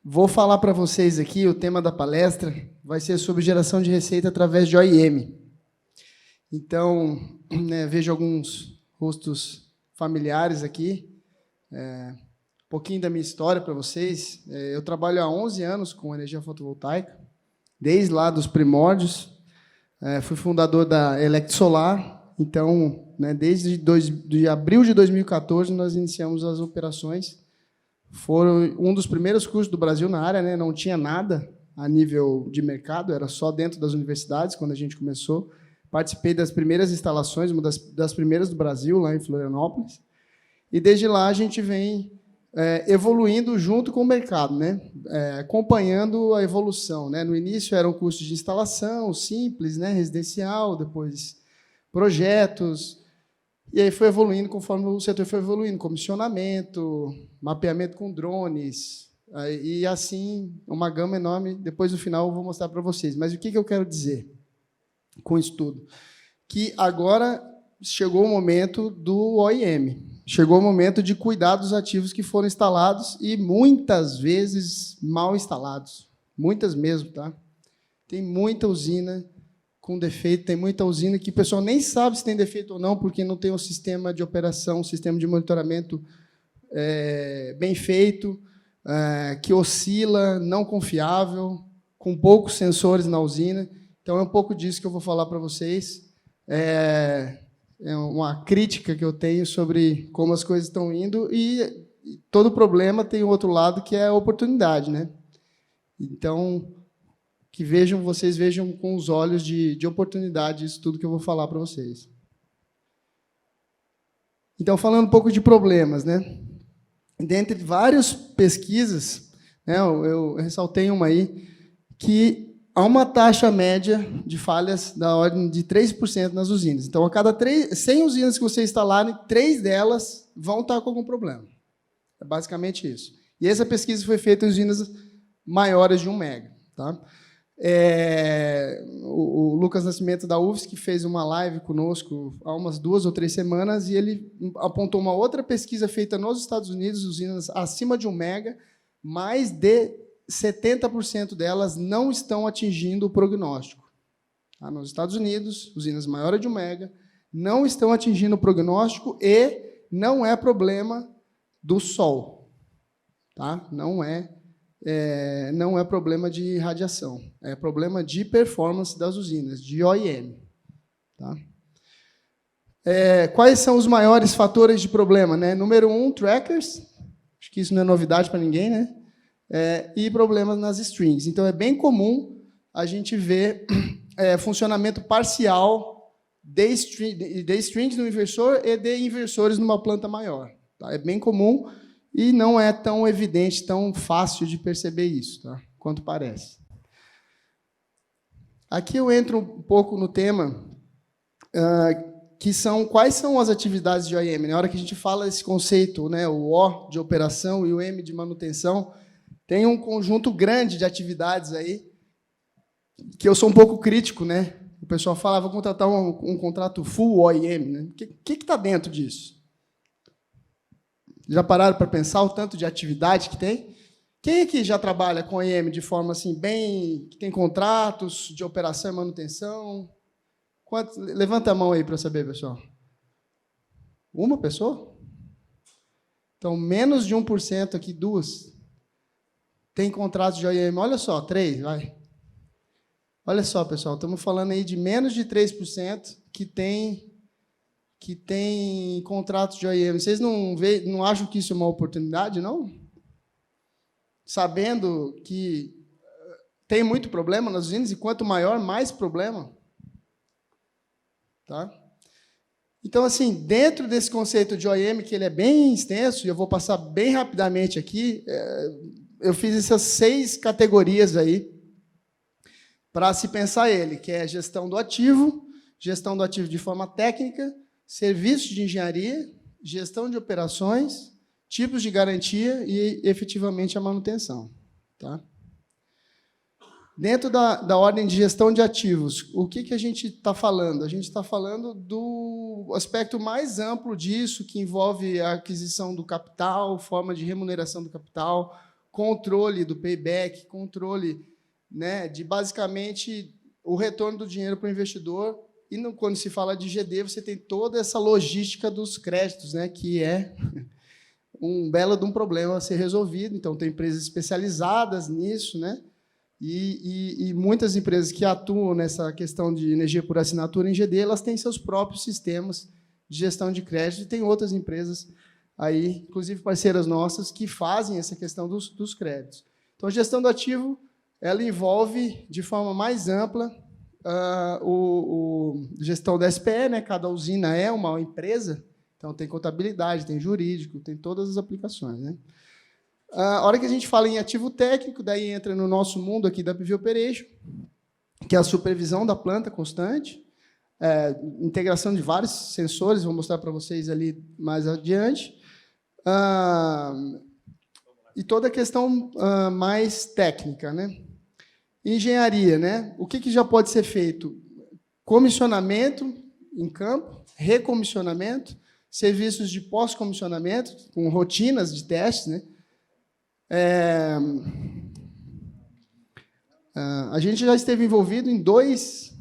Vou falar para vocês aqui, o tema da palestra vai ser sobre geração de receita através de OIM. Então, vejo alguns rostos familiares aqui. Um pouquinho da minha história para vocês. Eu trabalho há 11 anos com energia fotovoltaica, desde lá dos primórdios. Fui fundador da Elect Solar. Então, desde abril de 2014, nós iniciamos as operações. Foram um dos primeiros cursos do Brasil na área, não tinha nada a nível de mercado, era só dentro das universidades, quando a gente começou. Participei das primeiras instalações, uma das primeiras do Brasil, lá em Florianópolis. E, desde lá, a gente vem evoluindo junto com o mercado, acompanhando a evolução. No início, era um curso de instalação simples, residencial, depois projetos. E aí foi evoluindo conforme o setor foi evoluindo, comissionamento, mapeamento com drones, e assim, uma gama enorme. Depois, no final, eu vou mostrar para vocês. Mas o que eu quero dizer com isso tudo? Que agora chegou o momento do OIM, chegou o momento de cuidar dos ativos que foram instalados e, muitas vezes, mal instalados. Muitas mesmo, tá? Tem muita usina com defeito, tem muita usina que o pessoal nem sabe se tem defeito ou não, porque não tem um sistema de operação, um sistema de monitoramento bem feito, que oscila, não confiável, com poucos sensores na usina. Então, é um pouco disso que eu vou falar para vocês. É uma crítica que eu tenho sobre como as coisas estão indo, e todo problema tem o outro lado, que é a oportunidade. Então, que vocês vejam com os olhos de oportunidade isso tudo que eu vou falar para vocês. Então, falando um pouco de problemas, dentre várias pesquisas, eu ressaltei uma aí, que há uma taxa média de falhas da ordem de 3% nas usinas. Então, a cada 100 usinas que vocês instalarem, 3 delas vão estar com algum problema. É basicamente isso. E essa pesquisa foi feita em usinas maiores de 1 mega. Tá? O Lucas Nascimento, da UFSC, fez uma live conosco há umas 2 ou 3 semanas, e ele apontou uma outra pesquisa feita nos Estados Unidos, usinas acima de 1 mega, mais de 70% delas não estão atingindo o prognóstico. Nos Estados Unidos, usinas maiores de 1 mega não estão atingindo o prognóstico, e não é problema do sol. Tá? Não é problema de radiação, é problema de performance das usinas, de OIM. Tá? Quais são os maiores fatores de problema? Número 1, trackers, acho que isso não é novidade para ninguém, e problemas nas strings. Então, é bem comum a gente ver funcionamento parcial de strings no inversor e de inversores numa planta maior. Tá? É bem comum, e não é tão evidente, tão fácil de perceber isso, tá? Quanto parece. Aqui eu entro um pouco no tema, que são quais são as atividades de OIM. Na hora que a gente fala esse conceito, o O de operação e o M de manutenção, tem um conjunto grande de atividades aí, que eu sou um pouco crítico. O pessoal fala, vou contratar um contrato full OIM. O que está dentro disso? Já pararam para pensar o tanto de atividade que tem? Quem aqui já trabalha com OIM de forma assim, que tem contratos de operação e manutenção? Levanta a mão aí para saber, pessoal. Uma pessoa? Então, menos de 1% aqui, 2. Tem contratos de OIM. Olha só, 3, vai. Olha só, pessoal, estamos falando aí de menos de 3% que tem contratos de OIM. Vocês não acham que isso é uma oportunidade, não? Sabendo que tem muito problema nas usinas, e quanto maior, mais problema. Tá? Então, assim, dentro desse conceito de OIM, que ele é bem extenso, e eu vou passar bem rapidamente aqui, eu fiz essas 6 categorias aí para se pensar ele, que é gestão do ativo de forma técnica, serviços de engenharia, gestão de operações, tipos de garantia e, efetivamente, a manutenção. Tá? Dentro da ordem de gestão de ativos, o que a gente está falando? A gente está falando do aspecto mais amplo disso, que envolve a aquisição do capital, forma de remuneração do capital, controle do payback, controle, né, de basicamente o retorno do dinheiro para o investidor. E quando se fala de GD, você tem toda essa logística dos créditos, né, que é um belo de um problema a ser resolvido. Então, tem empresas especializadas nisso, né? E muitas empresas que atuam nessa questão de energia por assinatura em GD, elas têm seus próprios sistemas de gestão de crédito, e tem outras empresas aí, inclusive parceiras nossas, que fazem essa questão dos créditos. Então, a gestão do ativo, ela envolve, de forma mais ampla, gestão da SPE, né? Cada usina é uma empresa, então tem contabilidade, tem jurídico, tem todas as aplicações, né? A hora que a gente fala em ativo técnico, daí entra no nosso mundo aqui da PV Operation, que é a supervisão da planta constante, integração de vários sensores, vou mostrar para vocês ali mais adiante, e toda a questão mais técnica, né? Engenharia, né? O que já pode ser feito? Comissionamento em campo, recomissionamento, serviços de pós-comissionamento, com rotinas de testes, né? A gente já esteve envolvido em dois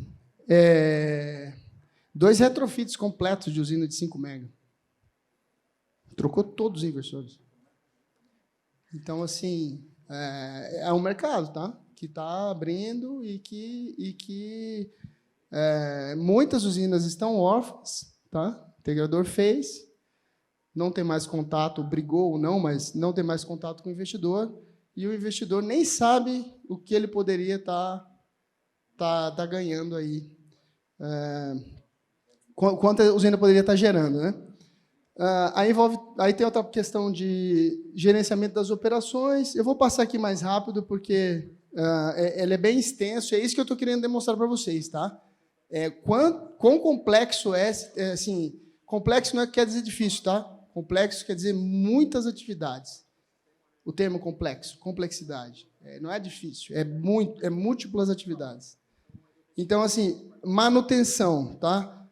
retrofits completos de usina de 5 mega. Trocou todos os inversores. Então, assim, é um mercado, tá? Que está abrindo e que muitas usinas estão órfãs, tá? O integrador fez, não tem mais contato, brigou ou não, mas não tem mais contato com o investidor, e o investidor nem sabe o que ele poderia estar ganhando aí, quanto a usina poderia estar gerando, né? Aí tem outra questão de gerenciamento das operações. Eu vou passar aqui mais rápido, porque ele é bem extenso, é isso que eu estou querendo demonstrar para vocês, tá? Quão complexo assim, complexo não quer dizer difícil, tá? Complexo quer dizer muitas atividades. O termo complexo, complexidade. Não é difícil, é múltiplas atividades. Então, assim, manutenção, tá?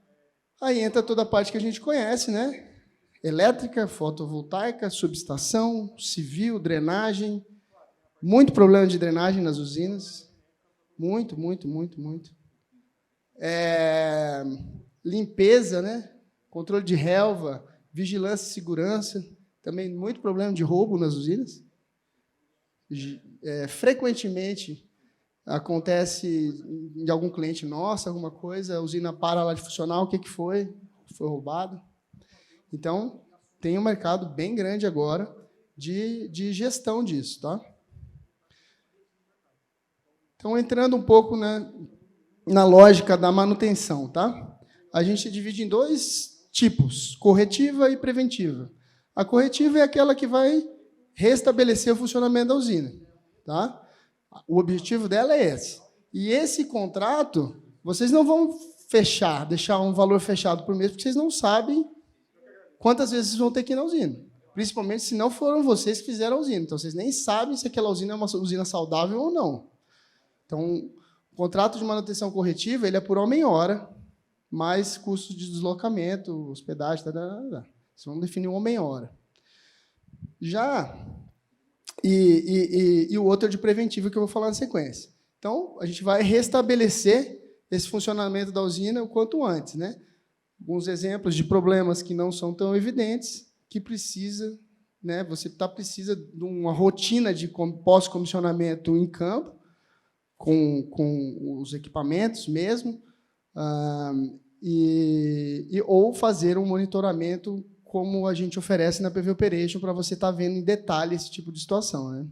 Aí entra toda a parte que a gente conhece, né? Elétrica, fotovoltaica, subestação, civil, drenagem. Muito problema de drenagem nas usinas. Muito. Limpeza, né? Controle de relva, vigilância e segurança. Também muito problema de roubo nas usinas. Frequentemente acontece de algum cliente nosso, alguma coisa, a usina para lá de funcionar, o que foi? Foi roubado. Então, tem um mercado bem grande agora de gestão disso, tá? Então, entrando um pouco, né, na lógica da manutenção, tá? A gente divide em dois tipos, corretiva e preventiva. A corretiva é aquela que vai restabelecer o funcionamento da usina, tá? O objetivo dela é esse. E esse contrato, vocês não vão deixar um valor fechado por mês, porque vocês não sabem quantas vezes vocês vão ter que ir na usina. Principalmente se não foram vocês que fizeram a usina. Então, vocês nem sabem se aquela usina é uma usina saudável ou não. Então, o contrato de manutenção corretiva ele é por homem-hora, mais custos de deslocamento, hospedagem, Vocês vão definir o homem-hora. E o outro é de preventivo, que eu vou falar na sequência. Então, a gente vai restabelecer esse funcionamento da usina o quanto antes, né? Alguns exemplos de problemas que não são tão evidentes, que precisa, né? Você precisa de uma rotina de pós-comissionamento em campo, com os equipamentos mesmo, ou fazer um monitoramento como a gente oferece na PV Operation, para você estar vendo em detalhe esse tipo de situação, né?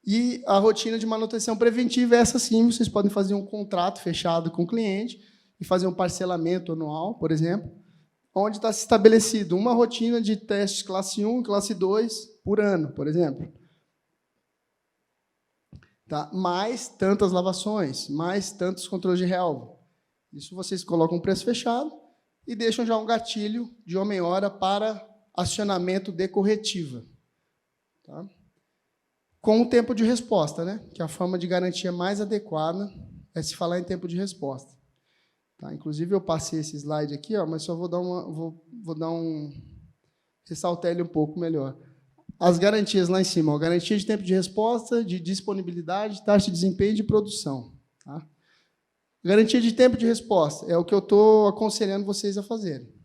E a rotina de manutenção preventiva é essa sim, vocês podem fazer um contrato fechado com o cliente e fazer um parcelamento anual, por exemplo, onde está estabelecido uma rotina de testes classe 1 e classe 2 por ano, por exemplo. Tá? Mais tantas lavações, mais tantos controles de relva. Isso vocês colocam um preço fechado e deixam já um gatilho de homem-hora para acionamento de corretiva. Tá? Com o tempo de resposta, né? Que a forma de garantia mais adequada é se falar em tempo de resposta. Tá? Inclusive, eu passei esse slide aqui, mas só vou dar ressaltar ele um pouco melhor. as garantias lá em cima, ó, garantia de tempo de resposta, de disponibilidade, taxa de desempenho e de produção. Tá? Garantia de tempo de resposta é o que eu estou aconselhando vocês a fazerem.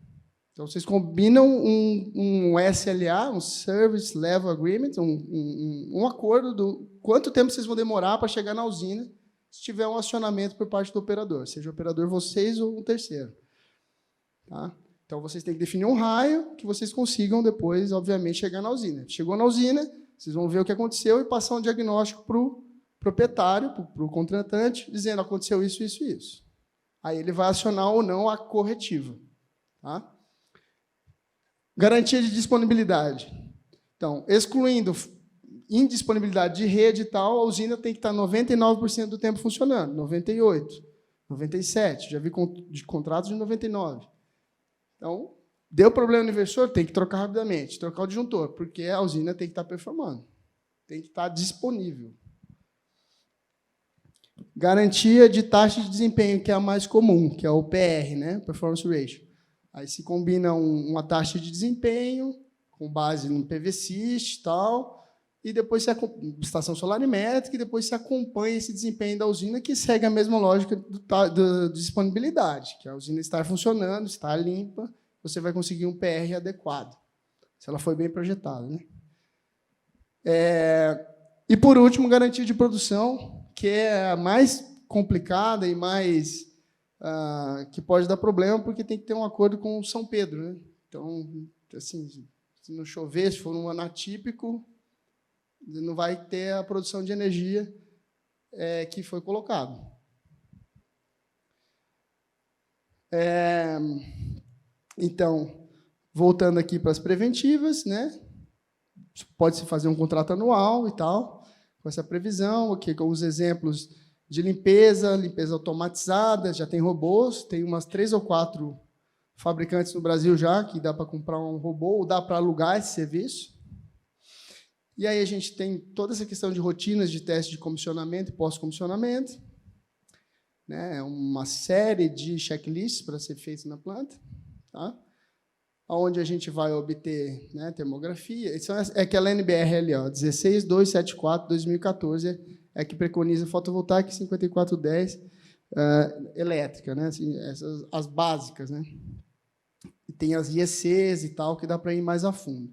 Então, vocês combinam um SLA, um Service Level Agreement, um acordo do quanto tempo vocês vão demorar para chegar na usina se tiver um acionamento por parte do operador, seja o operador vocês ou um terceiro. Tá? Então, vocês têm que definir um raio que vocês consigam depois, obviamente, chegar na usina. Chegou na usina, vocês vão ver o que aconteceu e passar um diagnóstico para o proprietário, para o contratante, dizendo aconteceu isso, isso e isso. Aí ele vai acionar ou não a corretiva. Tá? Garantia de disponibilidade. Então, excluindo indisponibilidade de rede e tal, a usina tem que estar 99% do tempo funcionando, 98%, 97%, já vi de contratos de 99%. Então, deu problema no inversor, tem que trocar rapidamente, trocar o disjuntor, porque a usina tem que estar performando, tem que estar disponível. Garantia de taxa de desempenho, que é a mais comum, que é o PR, né? Performance Ratio. Aí se combina uma taxa de desempenho, com base no PV-SIST e tal, e depois estação solarimétrica, e depois se acompanha esse desempenho da usina, que segue a mesma lógica da disponibilidade, que a usina estar funcionando, estar limpa, você vai conseguir um PR adequado, se ela foi bem projetada. Né? E, por último, garantia de produção, que é a mais complicada e mais que pode dar problema, porque tem que ter um acordo com o São Pedro. Né? Então, assim, se não chover, se for um ano atípico, não vai ter a produção de energia que foi colocado. Então, voltando aqui para as preventivas, né? Pode-se fazer um contrato anual e tal, com essa previsão, aqui com os exemplos de limpeza automatizada, já tem robôs, tem umas 3 ou 4 fabricantes no Brasil já, que dá para comprar um robô, ou dá para alugar esse serviço. E aí a gente tem toda essa questão de rotinas de teste de comissionamento e pós-comissionamento, né? Uma série de checklists para ser feitos na planta, tá? Onde a gente vai obter, né, termografia. Isso é aquela NBR ali, 16274/2014, é que preconiza fotovoltaica e 5410 elétrica, né? Assim, as básicas, né? E tem as IECs e tal, que dá para ir mais a fundo.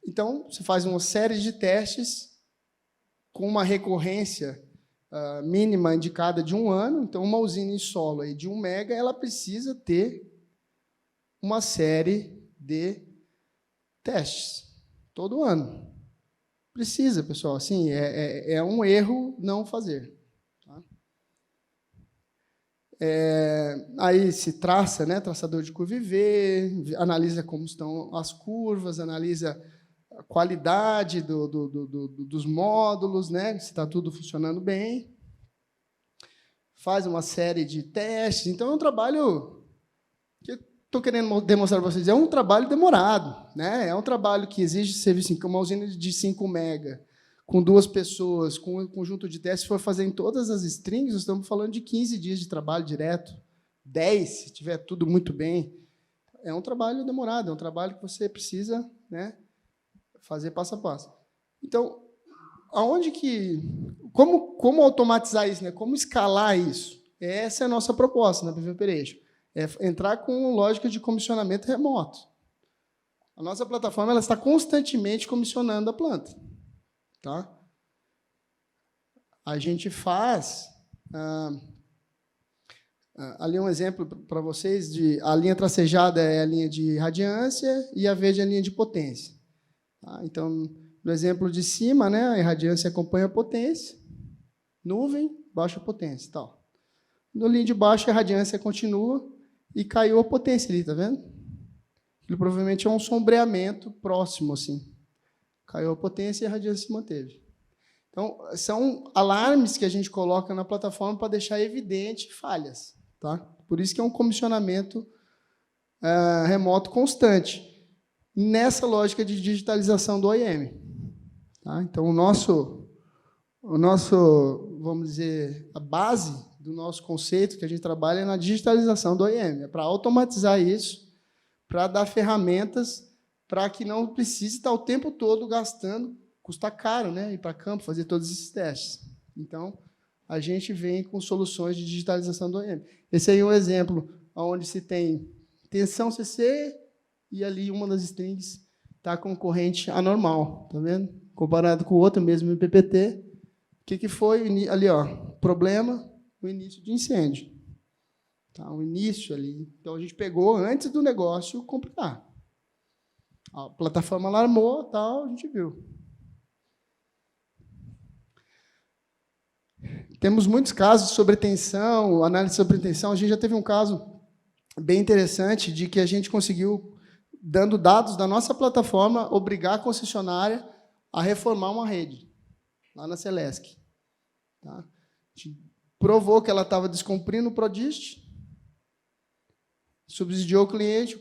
Então, você faz uma série de testes com uma recorrência mínima indicada de 1 ano. Então, uma usina em solo aí de 1 mega, ela precisa ter uma série de testes todo ano. Precisa, pessoal. Assim, é um erro não fazer. Tá? Aí se traça, né, traçador de curva IV, analisa como estão as curvas, analisa a qualidade dos módulos, né, se está tudo funcionando bem. Faz uma série de testes. Então, é um trabalho que estou querendo demonstrar para vocês, é um trabalho demorado, né? É um trabalho que exige serviço, uma usina de 5 mega, com 2 pessoas, com um conjunto de testes, se for fazer em todas as strings, nós estamos falando de 15 dias de trabalho direto, 10, se tiver tudo muito bem. É um trabalho demorado, é um trabalho que você precisa, né, fazer passo a passo. Então, como automatizar isso, né? Como escalar isso? Essa é a nossa proposta na PV Operation. Entrar com lógica de comissionamento remoto. A nossa plataforma ela está constantemente comissionando a planta. Tá? A gente faz... ali um exemplo para vocês, a linha tracejada é a linha de radiância e a verde é a linha de potência. Tá? Então, no exemplo de cima, né, a irradiância acompanha a potência, nuvem, baixa potência. Tal. No linha de baixo, a irradiância continua e caiu a potência ali, tá vendo? Aquilo provavelmente é um sombreamento próximo, assim. Caiu a potência e a irradiância se manteve. Então, são alarmes que a gente coloca na plataforma para deixar evidente falhas. Tá? Por isso que é um comissionamento remoto constante, nessa lógica de digitalização do OEM. Tá? Então, o nosso, vamos dizer, a base do nosso conceito que a gente trabalha é na digitalização do OEM, é para automatizar isso, para dar ferramentas para que não precise estar o tempo todo gastando, custa caro, né, ir para campo, fazer todos esses testes. Então, a gente vem com soluções de digitalização do OEM. Esse aí é um exemplo onde se tem tensão CC e ali uma das strings está com corrente anormal, tá vendo? Comparado com o outro, mesmo PPT, o que foi ali, ó, problema, o início de incêndio. Tá, o início ali. Então, a gente pegou antes do negócio complicar. A plataforma alarmou, tal, a gente viu. Temos muitos casos sobre tensão, análise sobre tensão. A gente já teve um caso bem interessante de que a gente conseguiu, dando dados da nossa plataforma, obrigar a concessionária a reformar uma rede, lá na Celesc. Tá? A gente provou que ela estava descumprindo o PRODIST, subsidiou o cliente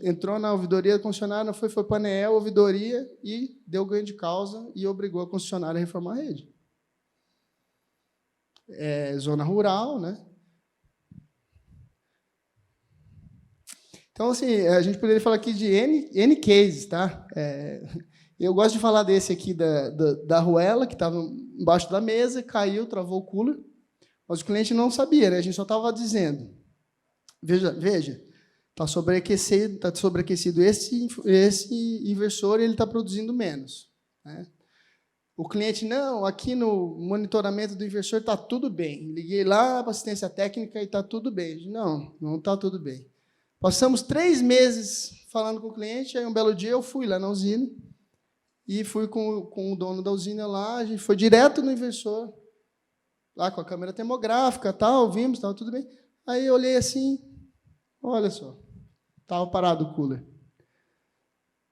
entrou na ouvidoria da concessionária, foi para a ANEEL, ouvidoria, e deu ganho de causa e obrigou a concessionária a reformar a rede. Zona rural, né? Então, assim, a gente poderia falar aqui de N cases, tá? Eu gosto de falar desse aqui da arruela, que estava embaixo da mesa, caiu, travou o cooler, mas o cliente não sabia, né? A gente só estava dizendo. Veja, está sobreaquecido esse inversor e ele está produzindo menos, né? O cliente, não, aqui no monitoramento do inversor está tudo bem. Liguei lá para assistência técnica e está tudo bem. Não está tudo bem. Passamos 3 meses falando com o cliente, aí um belo dia eu fui lá na usina e fui com o dono da usina lá, a gente foi direto no inversor, lá com a câmera termográfica, tal, vimos, estava tudo bem. Aí eu olhei assim, olha só, estava parado o cooler.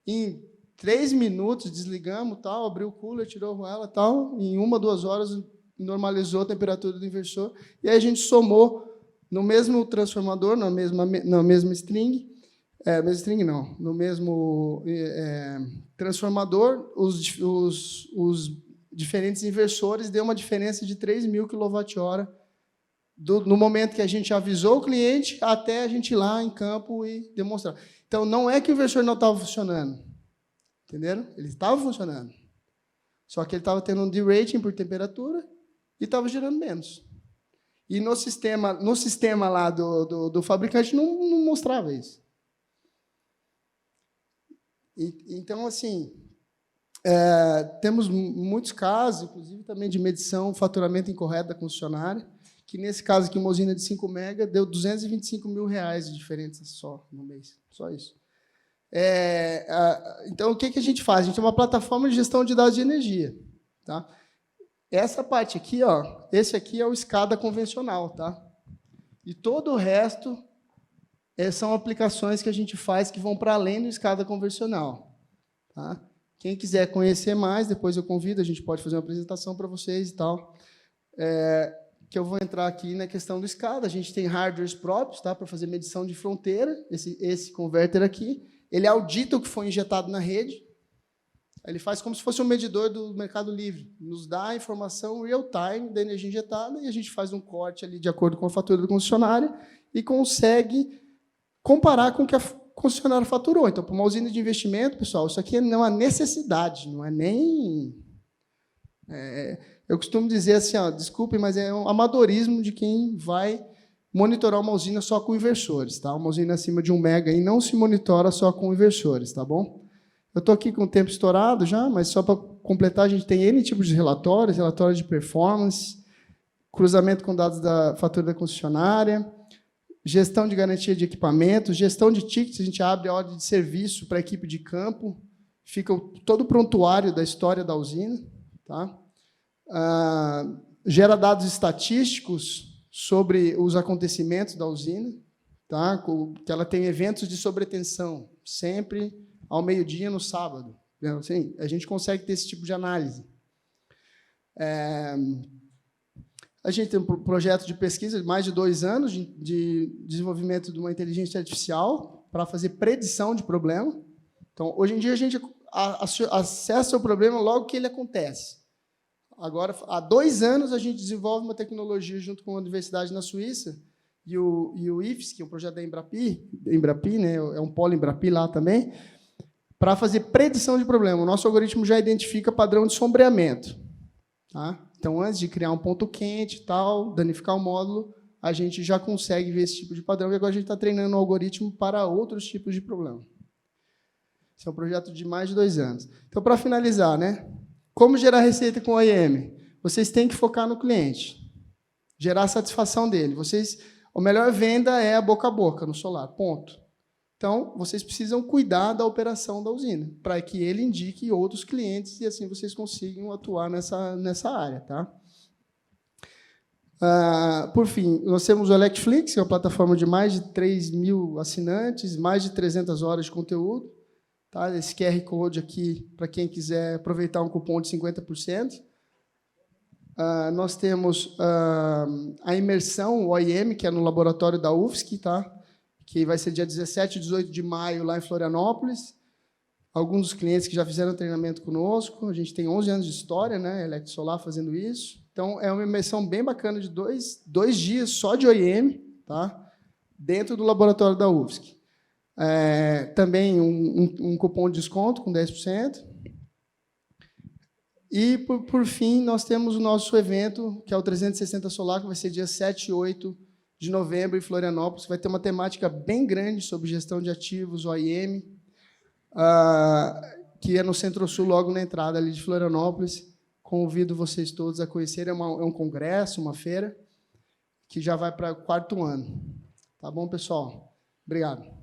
Em 3 minutos, desligamos, tal, abriu o cooler, tirou a arruela, tal, em 1, 2 horas normalizou a temperatura do inversor, e aí a gente somou no mesmo transformador, na mesma string, no mesmo transformador, os diferentes inversores, deu uma diferença de 3.000 kWh no momento que a gente avisou o cliente até a gente ir lá em campo e demonstrar. Então, não é que o inversor não estava funcionando, entenderam? Ele estava funcionando, só que ele estava tendo um derating por temperatura e estava gerando menos. E no sistema lá do fabricante não mostrava isso. Então, assim, temos muitos casos, inclusive também de medição, faturamento incorreto da concessionária, que nesse caso aqui, uma usina de 5 mega, deu R$225 mil de diferença só no mês. Só isso. Então, o que a gente faz? A gente tem uma plataforma de gestão de dados de energia. Tá? Essa parte aqui, ó, esse aqui é o SCADA convencional. Tá? E todo o resto são aplicações que a gente faz que vão para além do SCADA convencional. Tá? Quem quiser conhecer mais, depois eu convido, a gente pode fazer uma apresentação para vocês e tal. Que eu vou entrar aqui na questão do SCADA. A gente tem hardwares próprios, tá, para fazer medição de fronteira. Esse converter aqui, ele audita o que foi injetado na rede. Ele faz como se fosse um medidor do Mercado Livre. Nos dá a informação real-time da energia injetada e a gente faz um corte ali de acordo com a fatura da concessionária e consegue comparar com o que a concessionária faturou. Então, para uma usina de investimento, pessoal, isso aqui não é uma necessidade, não é nem... eu costumo dizer assim, ó, desculpem, mas é um amadorismo de quem vai monitorar uma usina só com inversores. Tá? Uma usina acima de 1 mega e não se monitora só com inversores. Tá bom? Eu estou aqui com o tempo estourado já, mas só para completar, a gente tem N tipos de relatórios, relatórios de performance, cruzamento com dados da fatura da concessionária, gestão de garantia de equipamentos, gestão de tickets, a gente abre a ordem de serviço para a equipe de campo, fica todo o prontuário da história da usina. Tá? Gera dados estatísticos sobre os acontecimentos da usina, tá? Que ela tem eventos de sobretensão, sempre ao meio-dia no sábado. Assim, a gente consegue ter esse tipo de análise. A gente tem um projeto de pesquisa de mais de 2 anos de desenvolvimento de uma inteligência artificial para fazer predição de problema. Então, hoje em dia, a gente acessa o problema logo que ele acontece. Agora, há 2 anos, a gente desenvolve uma tecnologia junto com a universidade na Suíça e o IFES, que é um projeto da Embrapi, né, é um polo Embrapi lá também, para fazer predição de problema. O nosso algoritmo já identifica padrão de sombreamento. Tá? Então, antes de criar um ponto quente e tal, danificar o módulo, a gente já consegue ver esse tipo de padrão, e agora a gente está treinando o algoritmo para outros tipos de problema. Esse é um projeto de mais de 2 anos. Então, para finalizar, né? Como gerar receita com OIM? Vocês têm que focar no cliente, gerar a satisfação dele. A melhor venda é a boca a boca no solar, ponto. Então, vocês precisam cuidar da operação da usina, para que ele indique outros clientes e assim vocês consigam atuar nessa área. Tá? Por fim, nós temos o Electflix, que é uma plataforma de mais de 3.000 assinantes, mais de 300 horas de conteúdo. Tá? Esse QR Code aqui, para quem quiser aproveitar um cupom de 50%. Nós temos a imersão, o OIM, que é no laboratório da UFSC, tá? Que vai ser dia 17 e 18 de maio, lá em Florianópolis. Alguns dos clientes que já fizeram treinamento conosco. A gente tem 11 anos de história, né? Elect Solar fazendo isso. Então, é uma imersão bem bacana de dois dias só de OIM, tá? Dentro do laboratório da UFSC. Também um cupom de desconto com 10%. E, por fim, nós temos o nosso evento, que é o 360 Solar, que vai ser dia 7 e 8 de novembro em Florianópolis. Vai ter uma temática bem grande sobre gestão de ativos, OIM, que é no Centro-Sul, logo na entrada ali de Florianópolis. Convido vocês todos a conhecerem. É um congresso, uma feira, que já vai para o 4º ano. Tá bom, pessoal? Obrigado.